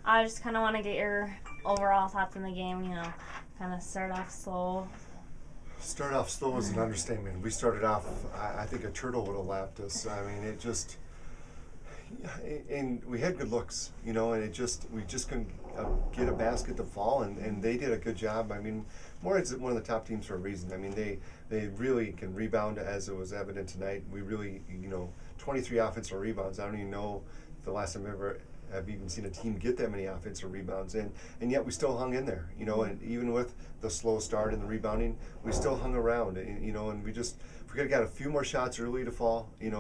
I just kind of want to get your overall thoughts on the game, kind of start off slow. Start off slow is an understatement. We started off, I think a turtle would have lapped us. I mean, it just, and we had good looks, and we just couldn't get a basket to fall, and they did a good job. I mean, Moorhead's one of the top teams for a reason. I mean, they really can rebound, as it was evident tonight. We really, 23 offensive rebounds. I don't even know the last time I've even seen a team get that many offensive rebounds, and yet we still hung in there, and even with the slow start and the rebounding, we still hung around, and we just, if we could have got a few more shots early to fall, it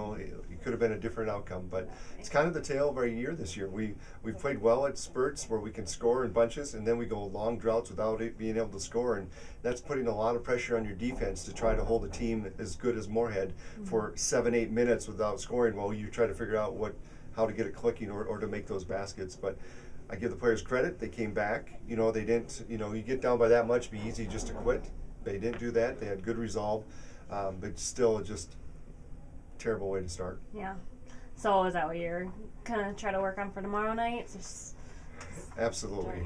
could have been a different outcome. But it's kind of the tale of our year this year. We've played well at spurts where we can score in bunches, and then we go long droughts without being able to score, and that's putting a lot of pressure on your defense to try to hold a team as good as Moorhead for 7-8 minutes without scoring while you try to figure out how to get it clicking or to make those baskets. But I give the players credit. They came back. They didn't, you get down by that much, it'd be easy just to quit. They didn't do that. They had good resolve, but still just terrible way to start. Yeah. So is that what you're kind of try to work on for tomorrow night? Absolutely.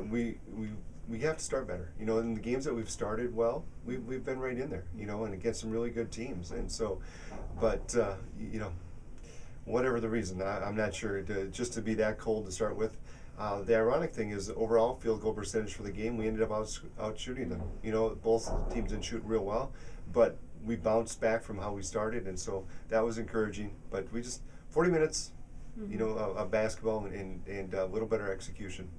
We have to start better. In the games that we've started well, we've been right in there, and against some really good teams. And so, but, whatever the reason, I'm not sure. Just to be that cold to start with. The ironic thing is, overall field goal percentage for the game, we ended up out shooting them. Both teams didn't shoot real well, but we bounced back from how we started, and so that was encouraging. But we just 40 minutes, of basketball and a little better execution.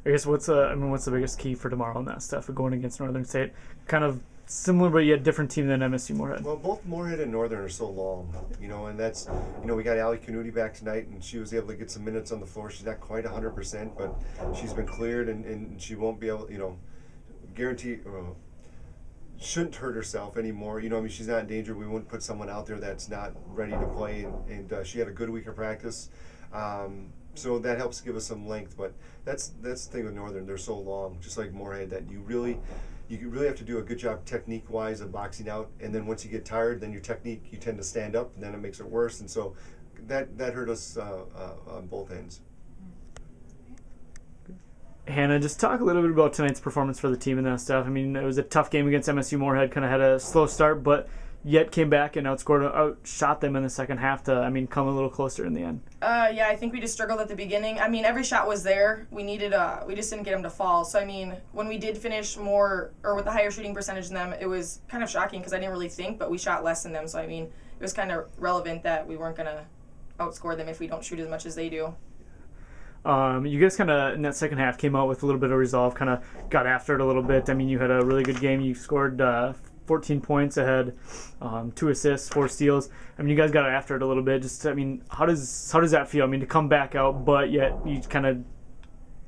I guess what's the biggest key for tomorrow on that stuff of going against Northern State? Kind of similar, but yet different team than MSU Moorhead. Well, both Moorhead and Northern are so long, and that's, we got Allie Canuti back tonight, and she was able to get some minutes on the floor. She's not quite 100%, but she's been cleared, and she won't be able, guarantee, shouldn't hurt herself anymore. She's not in danger. We wouldn't put someone out there that's not ready to play, and she had a good week of practice. So that helps give us some length, but that's the thing with Northern. They're so long, just like Moorhead, that you really have to do a good job technique-wise of boxing out, and then once you get tired, then your technique, you tend to stand up, and then it makes it worse, and so that hurt us on both ends. Hannah, just talk a little bit about tonight's performance for the team and that stuff. I mean, it was a tough game against MSU Moorhead, kind of had a slow start, but yet came back and outshot them in the second half to, come a little closer in the end. Yeah, I think we just struggled at the beginning. Every shot was there. We just didn't get them to fall. So, when we did finish with a higher shooting percentage than them, it was kind of shocking because I didn't really think, but we shot less than them. So, it was kind of relevant that we weren't going to outscore them if we don't shoot as much as they do. You guys kind of, in that second half, came out with a little bit of resolve, kind of got after it a little bit. You had a really good game. You scored 14 points ahead, 2 assists, 4 steals. You guys got after it a little bit. Just, how does that feel? To come back out, but yet you kind of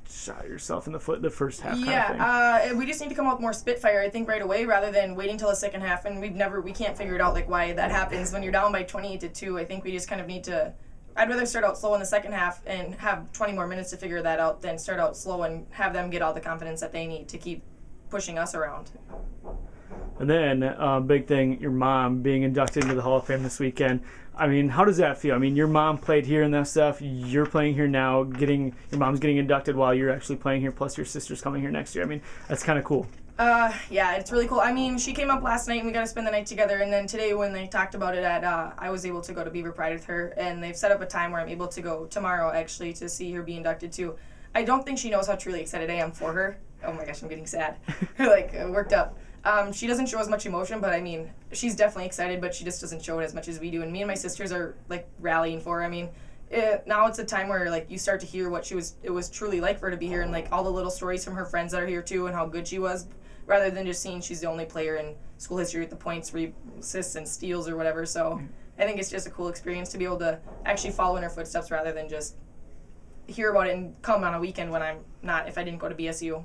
shot yourself in the foot the first half. Yeah, kind of thing. We just need to come out with more spitfire, I think, right away rather than waiting till the second half. And we can't figure it out why that happens when you're down by 28-2. I think we just kind of need to. I'd rather start out slow in the second half and have 20 more minutes to figure that out than start out slow and have them get all the confidence that they need to keep pushing us around. And then, big thing, your mom being inducted into the Hall of Fame this weekend. How does that feel? Your mom played here and that stuff. You're playing here now. Your mom's getting inducted while you're actually playing here, plus your sister's coming here next year. That's kind of cool. Yeah, it's really cool. She came up last night and we got to spend the night together. And then today when they talked about it I was able to go to Beaver Pride with her. And they've set up a time where I'm able to go tomorrow, actually, to see her be inducted too. I don't think she knows how truly excited I am for her. Oh my gosh, I'm getting sad. Worked up. She doesn't show as much emotion, but she's definitely excited, but she just doesn't show it as much as we do. And me and my sisters are rallying for her. Now it's a time where you start to hear what it was truly like for her to be here, and all the little stories from her friends that are here too, and how good she was, rather than just seeing she's the only player in school history with the points, assists, and steals or whatever. So I think it's just a cool experience to be able to actually follow in her footsteps rather than just hear about it and come on a weekend when I'm not, if I didn't go to BSU.